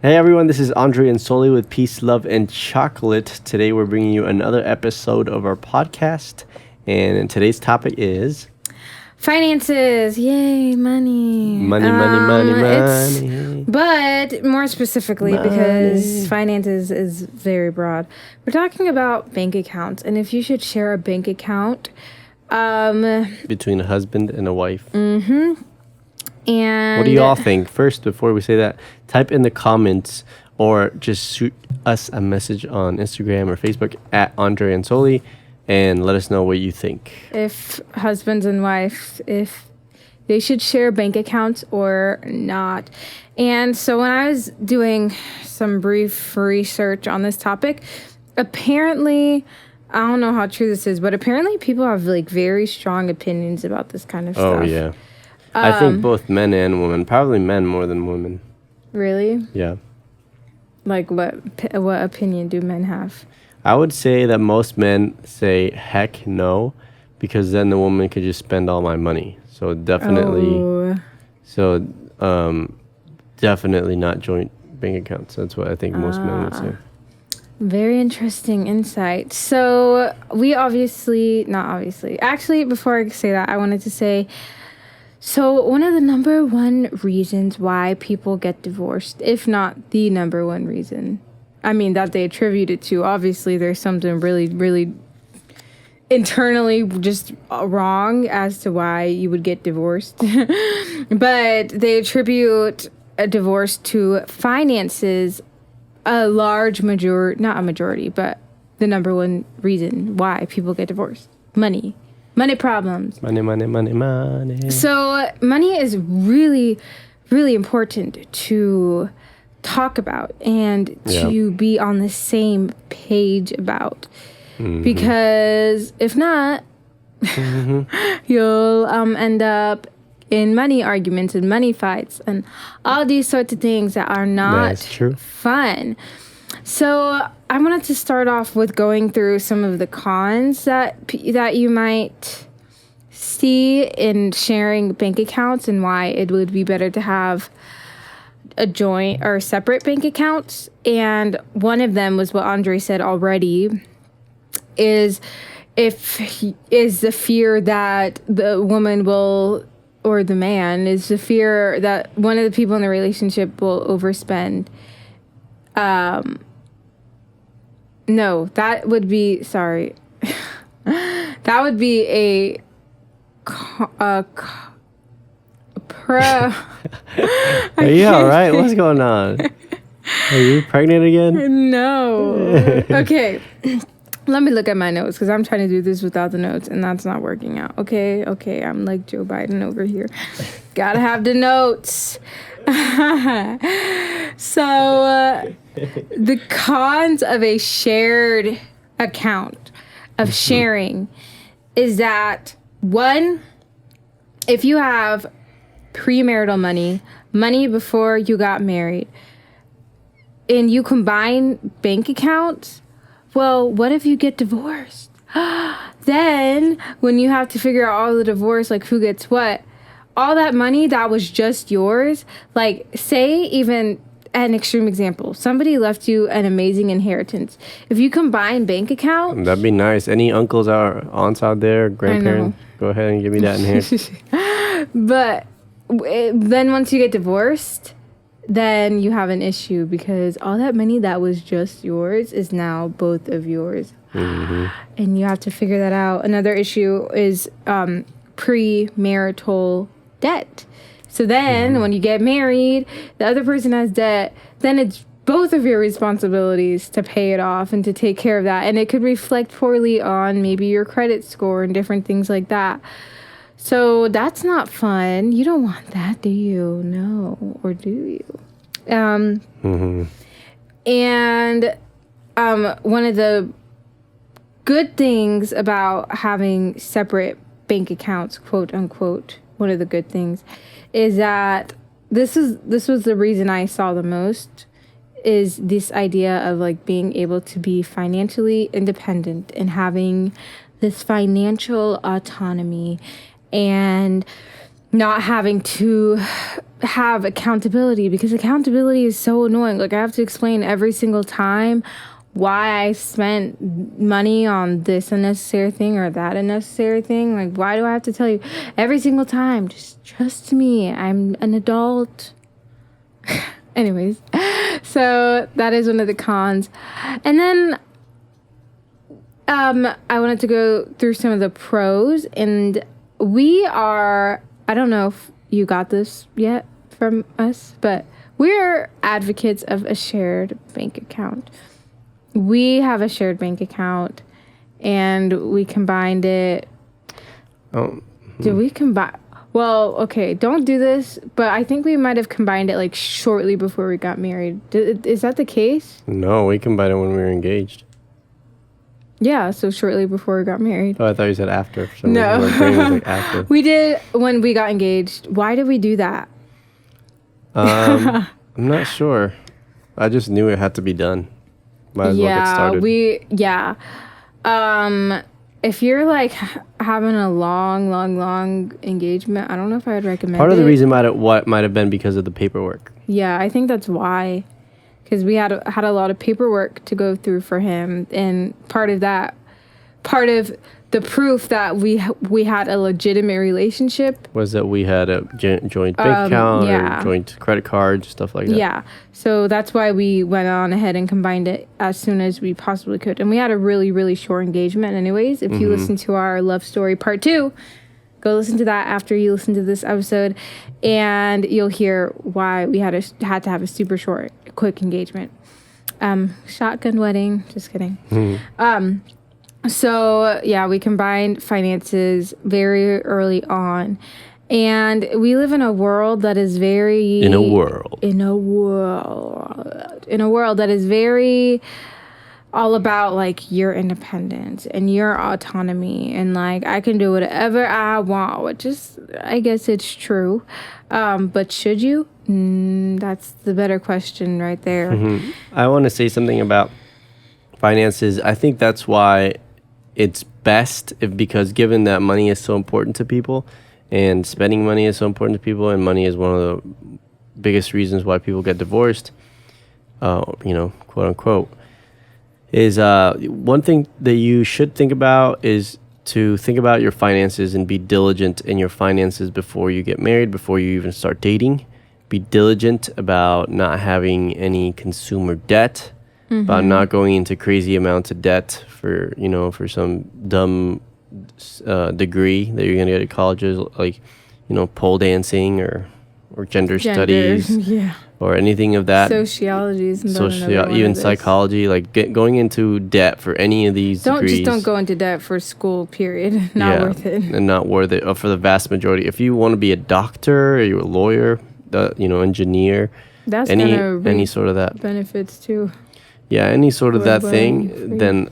Hey everyone, this is Andre and Soli with Peace, Love, and Chocolate. Today we're bringing you another episode of our podcast, and today's topic is... finances. Yay, money. Money. But more specifically, because finances is very broad, we're talking about bank accounts, and if you should share a bank account. Between a husband and a wife. Mm-hmm. And what do you all think? First, before we say that, type in the comments or just shoot us a message on Instagram or Facebook at Andre and Soli and let us know what you think. If husbands and wives, if they should share bank accounts or not. And so when I was doing some brief research on this topic, apparently, I don't know how true this is, but apparently people have like very strong opinions about this kind of stuff. Oh, yeah. I think both men and women. Probably men more than women. Really? Yeah. Like what opinion do men have? I would say that most men say heck no, because then the woman could just spend all my money. So definitely, definitely not joint bank accounts. That's what I think most men would say. Very interesting insight. So actually, before I say that, I wanted to say, so one of the number one reasons why people get divorced, if not the number one reason, I mean, that they attribute it to, obviously there's something really, really internally just wrong as to why you would get divorced. But they attribute a divorce to finances, not a majority, but the number one reason why people get divorced. Money problems. Money. So money is really, really important to talk about and to be on the same page about. Mm-hmm. Because if not, you'll end up in money arguments and money fights and all these sorts of things that are not fun. So I wanted to start off with going through some of the cons that you might see in sharing bank accounts and why it would be better to have a joint or separate bank accounts. And one of them was what Andre said already, is the fear that the woman will, or the man, is the fear that one of the people in the relationship will overspend. No, that would be, that would be a Are you all right? What's going on? Are you pregnant again? No. Okay. Let me look at my notes because I'm trying to do this without the notes and that's not working out. Okay. I'm like Joe Biden over here. Gotta have the notes. So the cons of a shared account, of sharing, is that, one, if you have premarital money before you got married, and you combine bank accounts, well, what if you get divorced? Then, when you have to figure out all the divorce, like who gets what, all that money that was just yours, like say even an extreme example, somebody left you an amazing inheritance. If you combine bank accounts... That'd be nice. Any uncles or aunts out there, grandparents, go ahead and give me that inheritance. But then once you get divorced, then you have an issue because all that money that was just yours is now both of yours. Mm-hmm. And you have to figure that out. Another issue is premarital debt. So then when you get married, the other person has debt, then it's both of your responsibilities to pay it off and to take care of that. And it could reflect poorly on maybe your credit score and different things like that. So that's not fun. You don't want that, do you? No. Or do you? And one of the good things about having separate bank accounts, quote unquote, one of the good things is that this was the reason I saw the most, is this idea of like being able to be financially independent and having this financial autonomy. And not having to have accountability, because accountability is so annoying. Like, I have to explain every single time why I spent money on this unnecessary thing or that unnecessary thing. Like, why do I have to tell you every single time? Just trust me. I'm an adult. Anyways, so that is one of the cons. And then I wanted to go through some of the pros, and we are, I don't know if you got this yet from us, but we're advocates of a shared bank account. We have a shared bank account, and we combined it. Did we combine? Well, okay, don't do this, but I think we might have combined it like shortly before we got married. Is that the case? No, we combined it when we were engaged. Yeah, so shortly before we got married. Oh, I thought you said after. For some no, reason. My brain was like after. We did when we got engaged. Why did we do that? I'm not sure. I just knew it had to be done. Might as well get started. If you're like having a long engagement, I don't know if I would recommend it. Part of the reason might have been because of the paperwork. Yeah, I think that's why. Because we had a lot of paperwork to go through for him, and part of the proof that we had a legitimate relationship was that we had a joint bank account or joint credit card, stuff like that. Yeah, so that's why we went on ahead and combined it as soon as we possibly could, and we had a really, really short engagement. Anyways, if you listen to our love story part 2, go listen to that after you listen to this episode, and you'll hear why we had to have a super short, quick engagement. Shotgun wedding. Just kidding. So, yeah, we combined finances very early on. And we live in a world that is very... In a world that is very all about, like, your independence and your autonomy. And, like, I can do whatever I want, which is, I guess it's true. But should you? That's the better question right there. I want to say something about finances. I think that's why it's best because given that money is so important to people and spending money is so important to people, and money is one of the biggest reasons why people get divorced, quote unquote, is one thing that you should think about is to think about your finances and be diligent in your finances before you get married, before you even start dating. Be diligent about not having any consumer debt, about not going into crazy amounts of debt for some dumb degree that you're going to get at colleges, like, pole dancing or gender studies, or anything of that. Sociology is even psychology, like going into debt for any of these degrees. Don't go into debt for school, period. Not worth it. And not worth it for the vast majority. If you want to be a doctor or you're a lawyer, engineer, that's any sort of that benefits too. Yeah, any sort of that thing, then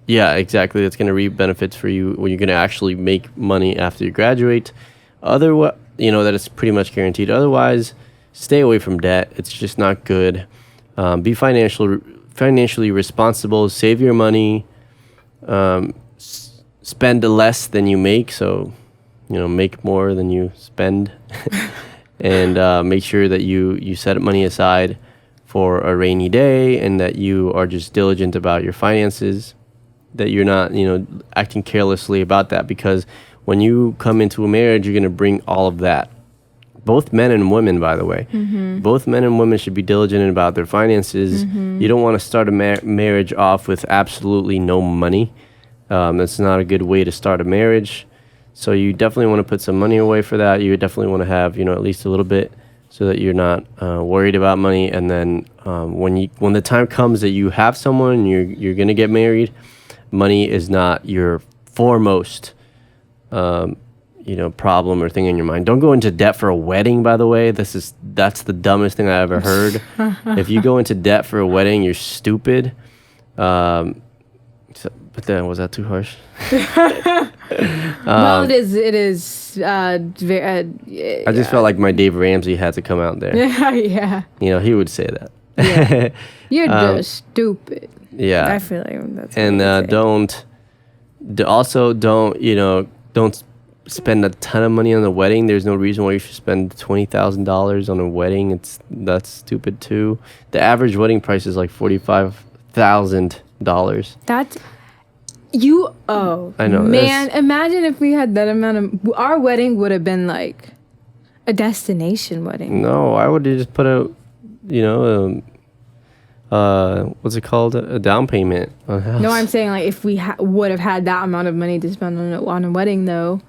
exactly. That's going to reap benefits for you when you're going to actually make money after you graduate. Otherwise, that is pretty much guaranteed. Otherwise, stay away from debt. It's just not good. Be financially responsible. Save your money. Spend less than you make. So, make more than you spend. And make sure that you set money aside for a rainy day, and that you are just diligent about your finances, that you're not, acting carelessly about that, because when you come into a marriage, you're going to bring all of that. Both men and women, by the way. Both men and women should be diligent about their finances. You don't want to start a marriage off with absolutely no money. That's not a good way to start a marriage. So you definitely want to put some money away for that. You definitely want to have, at least a little bit, so that you're not worried about money. And then when the time comes that you have someone, you're going to get married, money is not your foremost problem or thing in your mind. Don't go into debt for a wedding, by the way. That's the dumbest thing I ever heard. If you go into debt for a wedding, you're stupid. But then, was that too harsh? Well, it is. I just felt like my Dave Ramsey had to come out there. Yeah. He would say that. Yeah. You're just stupid. Yeah. I feel like that's. And don't spend a ton of money on a wedding. There's no reason why you should spend $20,000 on a wedding. That's stupid too. The average wedding price is like $45,000. That's I know, man. Imagine if we had that amount of. Our wedding would have been like a destination wedding. No, I would just put a, what's it called? A down payment on a house. No, I'm saying like if we would have had that amount of money to spend on a wedding, though,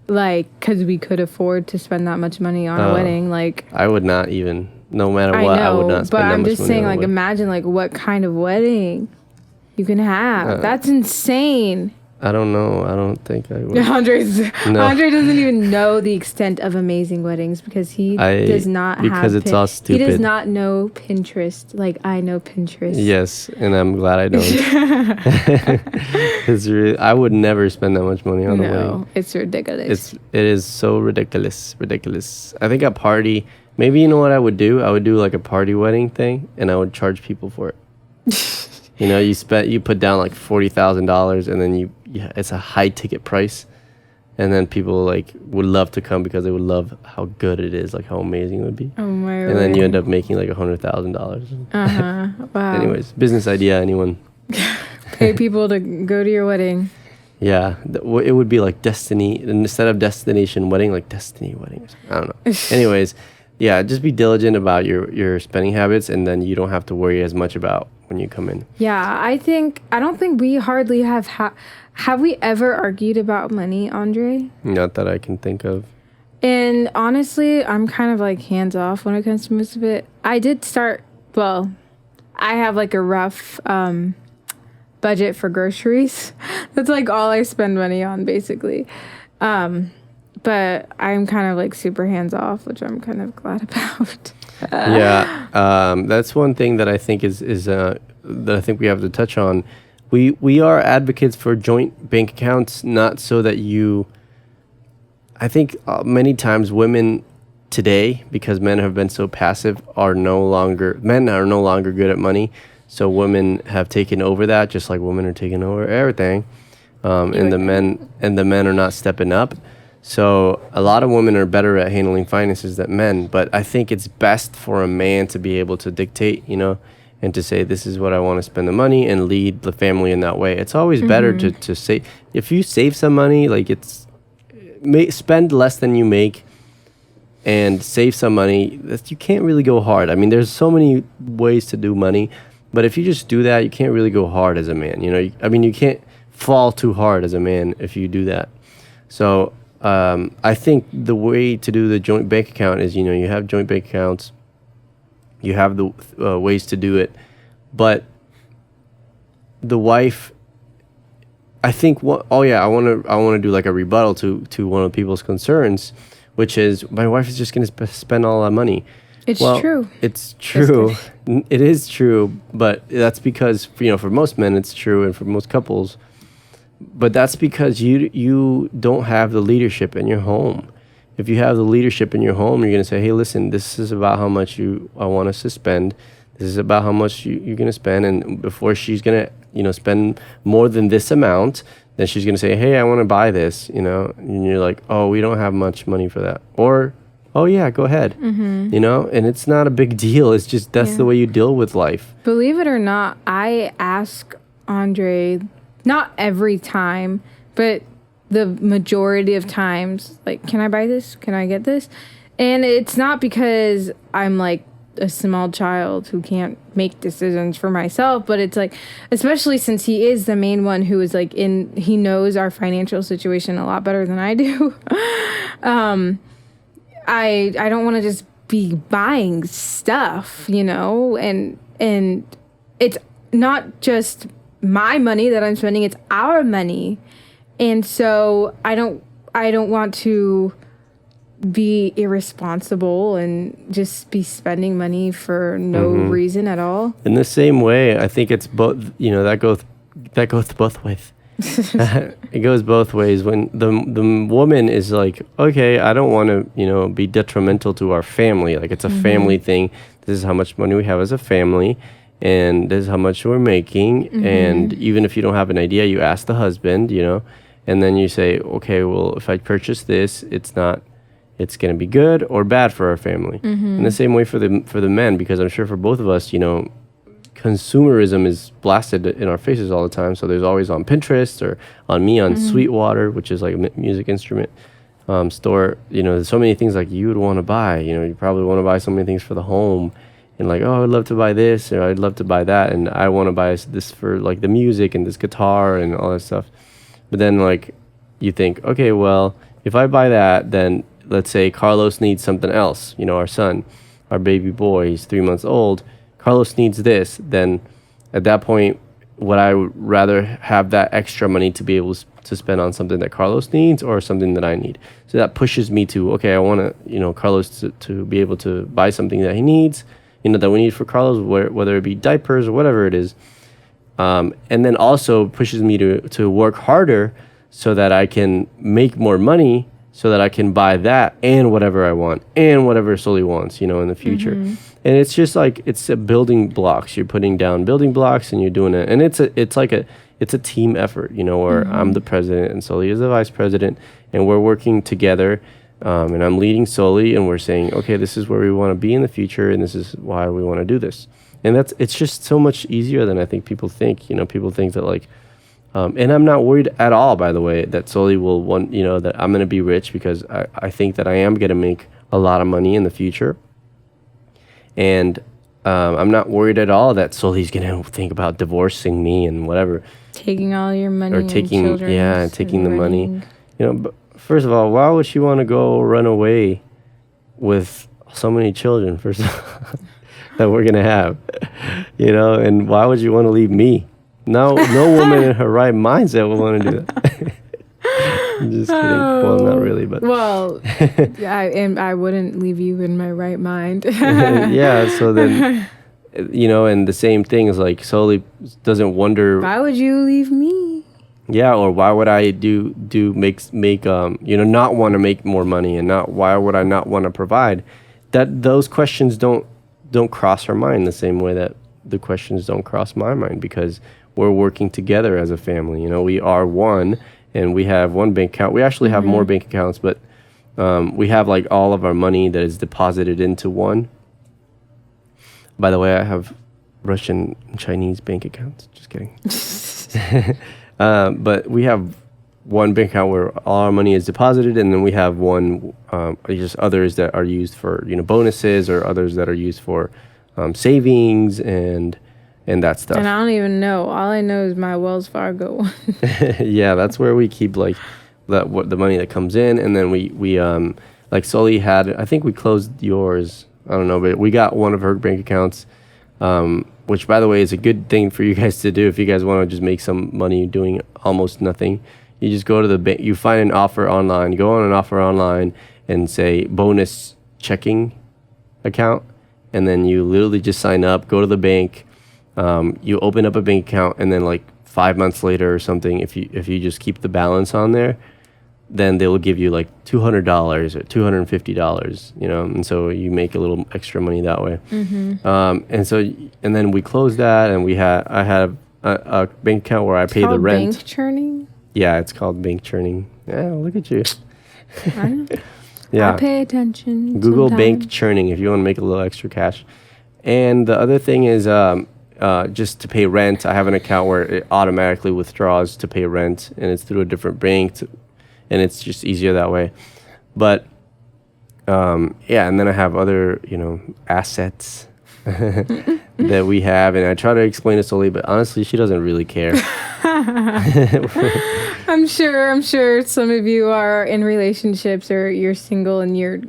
like because we could afford to spend that much money on a wedding, like I would not even. No matter what, I would not spend that much money. But I'm just saying, like, imagine like what kind of wedding you can have. That's insane. I don't know. I don't think I would. Andre doesn't even know the extent of amazing weddings because he does not because it's all stupid. He does not know Pinterest like I know Pinterest. Yes, and I'm glad I don't. It's really, I would never spend that much money on a wedding. No, it's ridiculous. It is so ridiculous. I think a party. Maybe you know what I would do? I would do like a party wedding thing, and I would charge people for it. You put down like $40,000, and then it's a high ticket price, and then people like would love to come because they would love how good it is, like how amazing it would be. Oh my! And then you end up making like $100,000. Wow. Anyways, business idea. Anyone? Pay people to go to your wedding. Yeah, it would be like Destiny instead of destination wedding, like Destiny weddings. I don't know. Anyways, yeah, just be diligent about your spending habits, and then you don't have to worry as much about when you come in. Yeah, I don't think we hardly have we ever argued about money, Andre? Not that I can think of. And honestly, I'm kind of like hands off when it comes to most of it. I have like a rough budget for groceries. That's like all I spend money on basically. But I'm kind of like super hands off, which I'm kind of glad about. Yeah, that's one thing that I think is that I think we have to touch on. We are advocates for joint bank accounts, not so that you. I think many times women today, because men have been so passive, men are no longer good at money. So women have taken over that, just like women are taking over everything, and the men are not stepping up. So a lot of women are better at handling finances than men, but I think it's best for a man to be able to dictate, and to say, this is what I want to spend the money and lead the family in that way. It's always better to say, if you save some money, like spend less than you make and save some money. You can't really go hard. I mean, there's so many ways to do money, but if you just do that, you can't really go hard as a man. You can't fall too hard as a man if you do that. So I think the way to do the joint bank account is, you have joint bank accounts, you have the ways to do it, but the wife, I think, I want to do like a rebuttal to one of people's concerns, which is my wife is just going to spend all that money. It's true. It's true. It is true, but that's because for most men it's true, and for most couples. But that's because you don't have the leadership in your home. If you have the leadership in your home, you're going to say, hey, listen, this is about how much I want us to spend. This is about how much you're going to spend. And before she's going to, spend more than this amount, then she's going to say, hey, I want to buy this, and you're like, oh, we don't have much money for that. Or, oh, yeah, go ahead, and it's not a big deal. It's just that's the way you deal with life. Believe it or not, I ask Andre, not every time, but the majority of times, like, can I buy this? Can I get this? And it's not because I'm like a small child who can't make decisions for myself, but it's like, especially since he is the main one who is like he knows our financial situation a lot better than I do. I don't want to just be buying stuff, and it's not just my money that I'm spending, it's our money. And so I don't want to be irresponsible and just be spending money for no reason at all. In the same way, I think it's both, that goes both ways. It goes both ways. When the woman is like, okay, I don't want to, be detrimental to our family. Like, it's a family thing. This is how much money we have as a family, and this is how much we're making. And even if you don't have an idea, you ask the husband, And then you say, okay, well, if I purchase this, it's going to be good or bad for our family. In the same way for the men, because I'm sure for both of us, consumerism is blasted in our faces all the time. So there's always on Pinterest or on Sweetwater, which is like a music instrument store. There's so many things like you would want to buy. You probably want to buy so many things for the home, and like, oh, I'd love to buy this or I'd love to buy that, and I want to buy this for like the music and this guitar and all that stuff. But then like you think, okay, well, if I buy that, then let's say Carlos needs something else. Our son, our baby boy, he's 3 months old. Carlos needs this. Then at that point, would I rather have that extra money to be able to spend on something that Carlos needs or something that I need? So that pushes me to, okay, I want to, Carlos to be able to buy something that he needs, that we need for Carlos, whether it be diapers or whatever it is. And then also pushes me to work harder so that I can make more money so that I can buy that and whatever I want and whatever Sully wants, in the future. And it's just like, it's a building blocks. You're putting down building blocks and you're doing it. And it's a team effort, where I'm the president and Sully is the vice president, and we're working together. And I'm leading Sully, and we're saying, okay, this is where we want to be in the future, and this is why we want to do this. And it's just so much easier than I think people think. People think that like, and I'm not worried at all, by the way, that Sully will want, that I'm going to be rich, because I think that I am going to make a lot of money in the future. And I'm not worried at all that Sully's going to think about divorcing me and whatever. Taking all your money or taking, and children. Taking the money. But first of all, why would she want to go run away with so many children, first of all, that we're going to have? And why would you want to leave me? No woman in her right mindset would want to do that. I'm just kidding. Well, not really, but. Well, I wouldn't leave you in my right mind. Yeah, so then, and the same thing is like Sully doesn't wonder. Why would you leave me? Yeah, or why would I not want to make more money, and why would I not want to provide? Those questions don't cross her mind the same way that the questions don't cross my mind, because we're working together as a family. We are one, and we have one bank account. We actually have more bank accounts, but we have like all of our money that is deposited into one. By the way, I have Russian and Chinese bank accounts. Just kidding. But we have one bank account where all our money is deposited, and then we have one, just others that are used for, bonuses, or others that are used for savings and that stuff. And I don't even know. All I know is my Wells Fargo one. Yeah, that's where we keep like the money that comes in, and then we like Sully had, I think we closed yours. I don't know, but we got one of her bank accounts, which, by the way, is a good thing for you guys to do if you guys want to just make some money doing almost nothing. You just go to the bank, you find an offer online, go on an offer online and say bonus checking account, and then you literally just sign up, go to the bank, you open up a bank account, and then like 5 months later or something, if you just keep the balance on there, then they will give you like $200 or $250, and so you make a little extra money that way. And then we closed that, and I had a bank account where I pay the rent. Bank churning? Yeah, it's called bank churning. Yeah, look at you. I know. Yeah. I pay attention. Google sometimes. bank churning if you want to make a little extra cash. And the other thing is just to pay rent. I have an account where it automatically withdraws to pay rent, and it's through a different bank, and it's just easier that way. But yeah, and then I have other assets that we have, and I try to explain it slowly, but honestly, she doesn't really care. I'm sure some of you are in relationships, or you're single and you're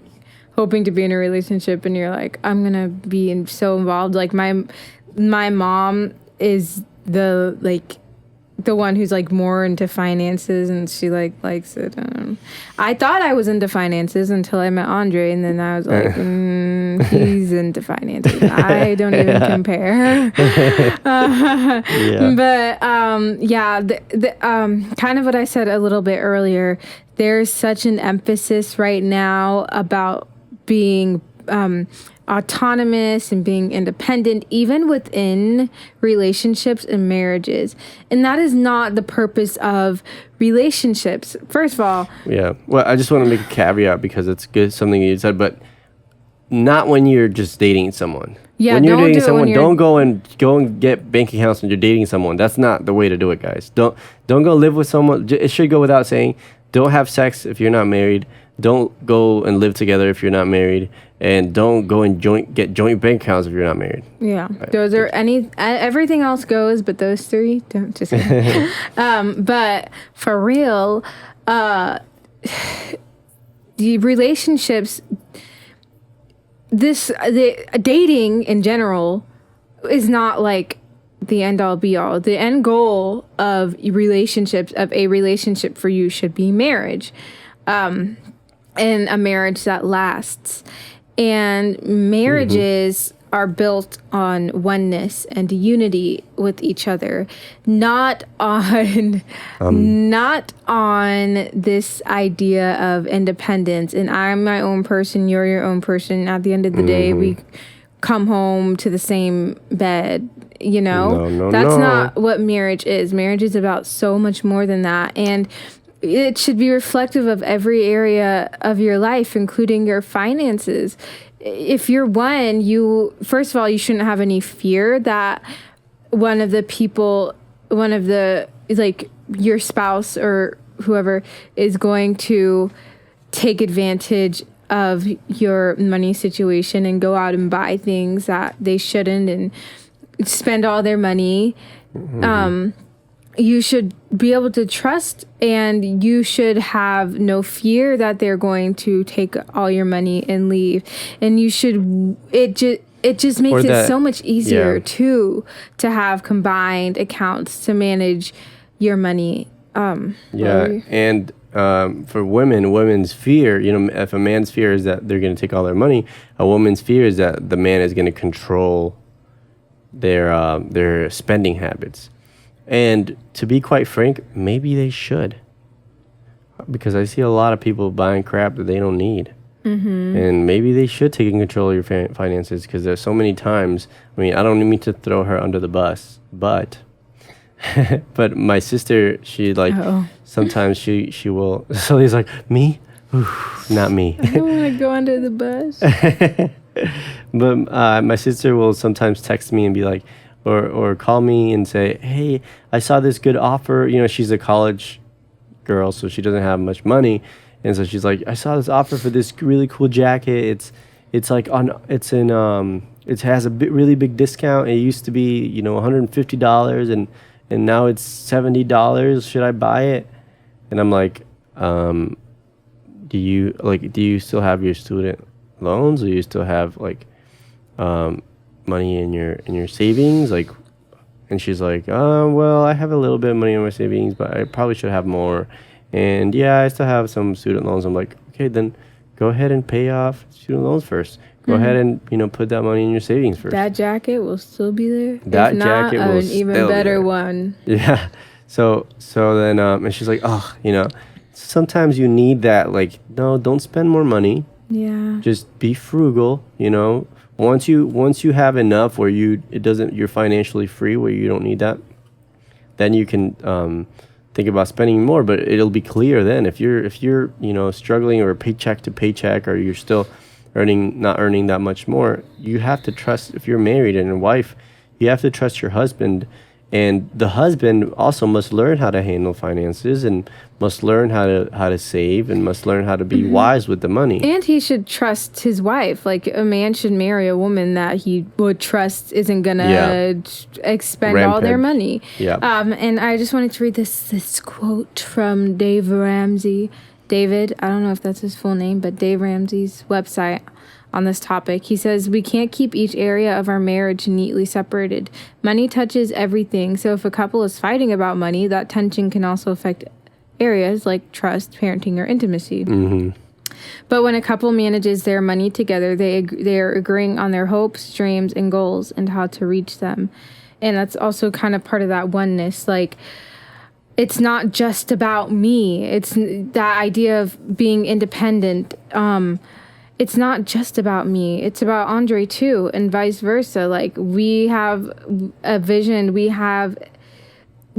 hoping to be in a relationship, and you're like, I'm gonna be so involved. Like my mom is the one who's like more into finances, and she likes it. I thought I was into finances until I met Andre, and then I was like, he's into finances. I don't even compare. But kind of what I said a little bit earlier, there's such an emphasis right now about being autonomous and being independent, even within relationships and marriages. And that is not the purpose of relationships. First of all. Yeah. Well, I just want to make a caveat because it's good, something you said, but not when you're just dating someone. Yeah, when you're dating someone, don't go and get bank accounts when you're dating someone. That's not the way to do it, guys. Don't go live with someone. It should go without saying. Don't have sex if you're not married. Don't go and live together if you're not married, and don't go and get joint bank accounts if you're not married. Yeah, those are everything else goes, but those three don't. Just kidding. But for real, the relationships, the dating in general is not like the end all be all. The end goal of a relationship for you should be marriage. And a marriage that lasts. And marriages are built on oneness and unity with each other, not on this idea of independence. And I'm my own person, you're your own person. At the end of the day, we come home to the same bed. That's not what marriage is. Marriage is about so much more than that. And it should be reflective of every area of your life, including your finances. If you're first of all, you shouldn't have any fear that your spouse or whoever is going to take advantage of your money situation and go out and buy things that they shouldn't and spend all their money. You should be able to trust, and you should have no fear that they're going to take all your money and leave. And it just makes it so much easier to have combined accounts to manage your money. And for women's fear, if a man's fear is that they're going to take all their money, a woman's fear is that the man is going to control their spending habits. And to be quite frank, maybe they should. Because I see a lot of people buying crap that they don't need. And maybe they should take control of your finances, because there's so many times, I don't mean to throw her under the bus, but but my sister, she sometimes she will, so he's like, me? Oof, not me. I don't want to go under the bus. But my sister will sometimes text me and be like, or call me and say, hey, I saw this good offer. She's a college girl, so she doesn't have much money. And so she's like, I saw this offer for this really cool jacket. It has a really big discount. It used to be, $150 and now it's $70. Should I buy it? And I'm like, do you still have your student loans, or do you still have money in your savings? And she's like, well, I have a little bit of money in my savings, but I probably should have more. And yeah, I still have some student loans. I'm like, okay, then go ahead and pay off student loans first. Go ahead and put that money in your savings first. That jacket will still be there. That jacket will an even better one. Yeah. So then and she's like, sometimes you need that. No, don't spend more money. Yeah. Just be frugal. Once you have enough where you're financially free, where you don't need that, then you can think about spending more. But it'll be clear then if you're struggling, or paycheck to paycheck, or you're still not earning that much more. You have to trust, if you're married and a wife, you have to trust your husband. And the husband also must learn how to handle finances, and must learn how to save, and must learn how to be wise with the money. And he should trust his wife. A man should marry a woman that he would trust isn't gonna expend all their money. Yeah. And I just wanted to read this quote from Dave Ramsey. David, I don't know if that's his full name, but Dave Ramsey's website on this topic. He says, we can't keep each area of our marriage neatly separated. Money touches everything. So if a couple is fighting about money, that tension can also affect areas like trust, parenting, or intimacy. But when a couple manages their money together, they are agreeing on their hopes, dreams, and goals, and how to reach them. And that's also kind of part of that oneness. It's not just about me. It's that idea of being independent. it's not just about me. It's about Andre too, and vice versa. Like, we have a vision, we have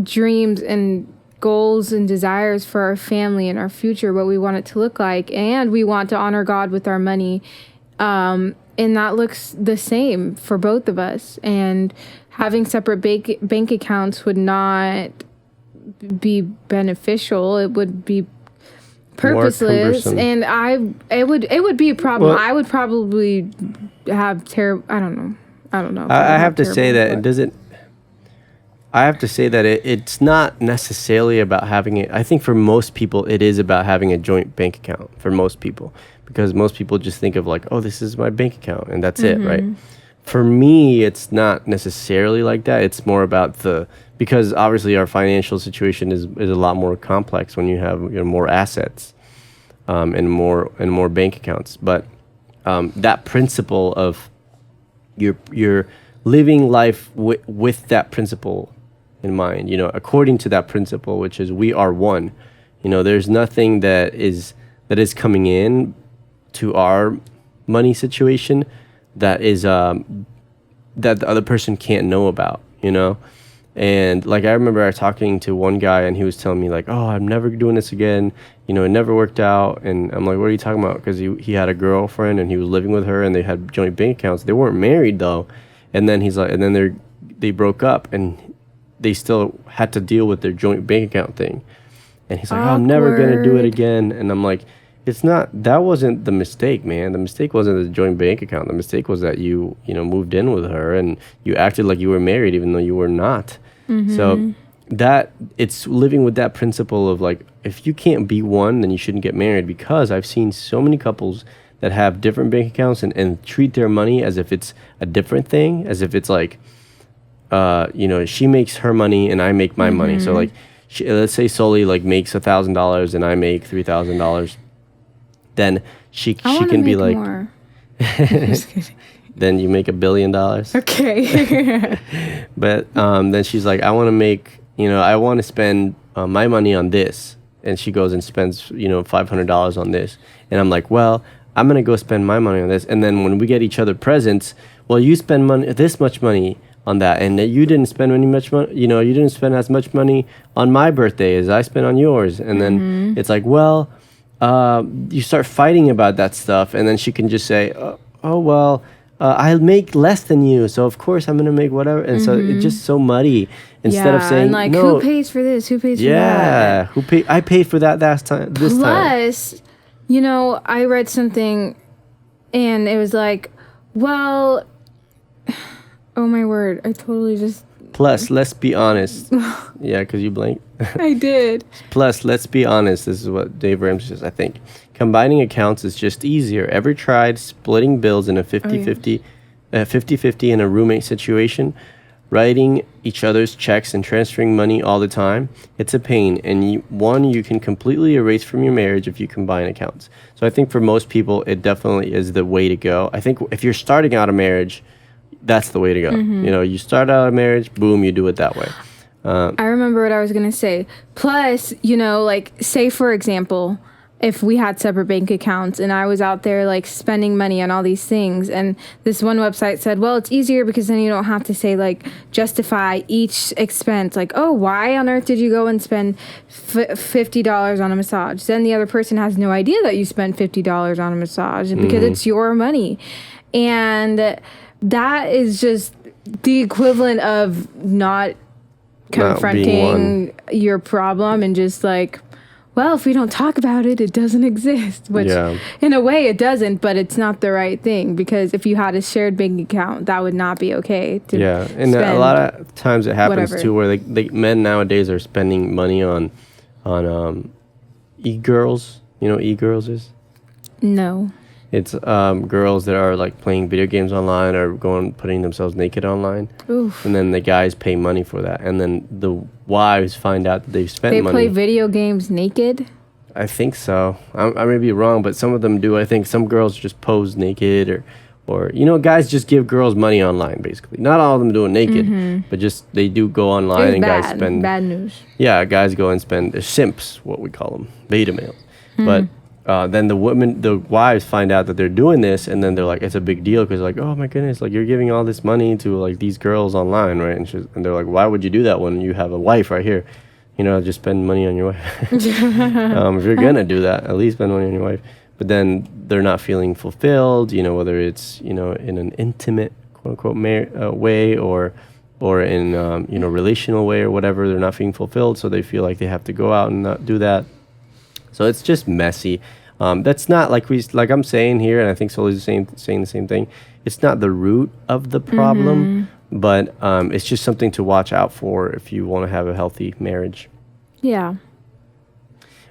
dreams and goals and desires for our family and our future, what we want it to look like, and we want to honor God with our money. And that looks the same for both of us. And having separate bank accounts would not be beneficial. It would be purposeless, and it would be a problem. Well, I would probably have terrible. I don't know. I have to say that it doesn't. I have to say that it's not necessarily about having it. I think for most people, it is about having a joint bank account for most people, because most people just think of like, oh, this is my bank account and that's it, right? For me, it's not necessarily like that. It's more about because obviously our financial situation is a lot more complex when you have more assets and more bank accounts. But that principle of you're living life with that principle in mind, according to that principle, which is we are one. There's nothing that is coming in to our money situation that is that the other person can't know about, And like, I remember talking to one guy and he was telling me like, oh, I'm never doing this again. It never worked out. And I'm like, what are you talking about? Because he had a girlfriend and he was living with her and they had joint bank accounts. They weren't married though. And then he's like, and then they broke up and they still had to deal with their joint bank account thing. And he's like, oh, I'm never going to do it again. And I'm like, that wasn't the mistake, man. The mistake wasn't the joint bank account. The mistake was that you moved in with her and you acted like you were married even though you were not. So that it's living with that principle of like, if you can't be one, then you shouldn't get married, because I've seen so many couples that have different bank accounts and treat their money as if it's a different thing, as if it's like, she makes her money and I make my money. So like, let's say Sully like makes $1,000 and I make $3,000. Then she can be like, more. Then you make $1 billion. Okay. But then she's like, I want to make, I want to spend my money on this. And she goes and spends, $500 on this. And I'm like, well, I'm going to go spend my money on this. And then when we get each other presents, well, you spend this much money on that, and you didn't spend much money. You didn't spend as much money on my birthday as I spent on yours. And then it's like, well, you start fighting about that stuff, and then she can just say, oh well, I make less than you, so of course I'm gonna make whatever. And so it's just so muddy. Instead of saying, and like, no, who pays for this? Who pays for that? Yeah, I paid for that last time. This time. Plus, I read something, and it was like, well. Oh my word, I totally just... Plus, let's be honest. Yeah, because you blanked. I did. Plus, let's be honest. This is what Dave Ramsey says, I think. Combining accounts is just easier. Ever tried splitting bills in a 50-50 in a roommate situation? Writing each other's checks and transferring money all the time? It's a pain. And you can completely erase from your marriage if you combine accounts. So I think for most people, it definitely is the way to go. I think if you're starting out a marriage, that's the way to go. You start out a marriage, boom, you do it that way. I remember what I was going to say. Plus, like, say, for example, if we had separate bank accounts and I was out there, like, spending money on all these things, and this one website said, well, it's easier because then you don't have to say, like, justify each expense. Like, oh, why on earth did you go and spend $50 on a massage? Then the other person has no idea that you spent $50 on a massage because it's your money. And that is just the equivalent of not confronting your problem and just like, well, if we don't talk about it, it doesn't exist. Which, in a way, it doesn't, but it's not the right thing, because if you had a shared bank account, that would not be okay. And a lot of times it happens too, where men nowadays are spending money on e-girls. You know what e-girls is? No. It's girls that are like playing video games online or putting themselves naked online. Oof. And then the guys pay money for that. And then the wives find out that they've spent money. They play video games naked? I think so. I may be wrong, but some of them do. I think some girls just pose naked or guys just give girls money online, basically. Not all of them do it naked, but just they do go online and guys spend. Bad news. Yeah, guys go and spend. Simps, what we call them. Beta males. But then the wives find out that they're doing this, and then they're like, it's a big deal because like, oh my goodness, like you're giving all this money to like these girls online, right? And they're like, why would you do that when you have a wife right here? Just spend money on your wife. If you're gonna do that, at least spend money on your wife. But then they're not feeling fulfilled, whether it's in an intimate quote unquote way or in relational way or whatever. They're not feeling fulfilled, so they feel like they have to go out and not do that. So it's just messy. That's not like I'm saying here, and I think Soli's saying the same thing. It's not the root of the problem, but it's just something to watch out for if you want to have a healthy marriage. Yeah.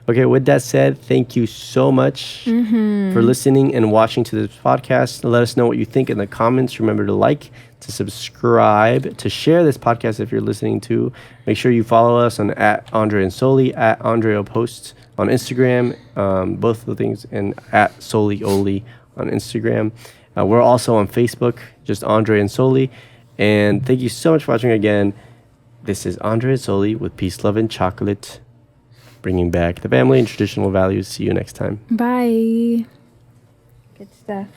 Okay, with that said, thank you so much for listening and watching to this podcast. Let us know what you think in the comments. Remember to like, to subscribe, to share this podcast if you're listening to. Make sure you follow us on @Andre and Soli, @Andreo Posts on Instagram, both of the things, and @SoliOli on Instagram. We're also on Facebook, just Andre and Soli. And thank you so much for watching again. This is Andre and Soli with Peace, Love, and Chocolate, bringing back the family and traditional values. See you next time. Bye. Good stuff.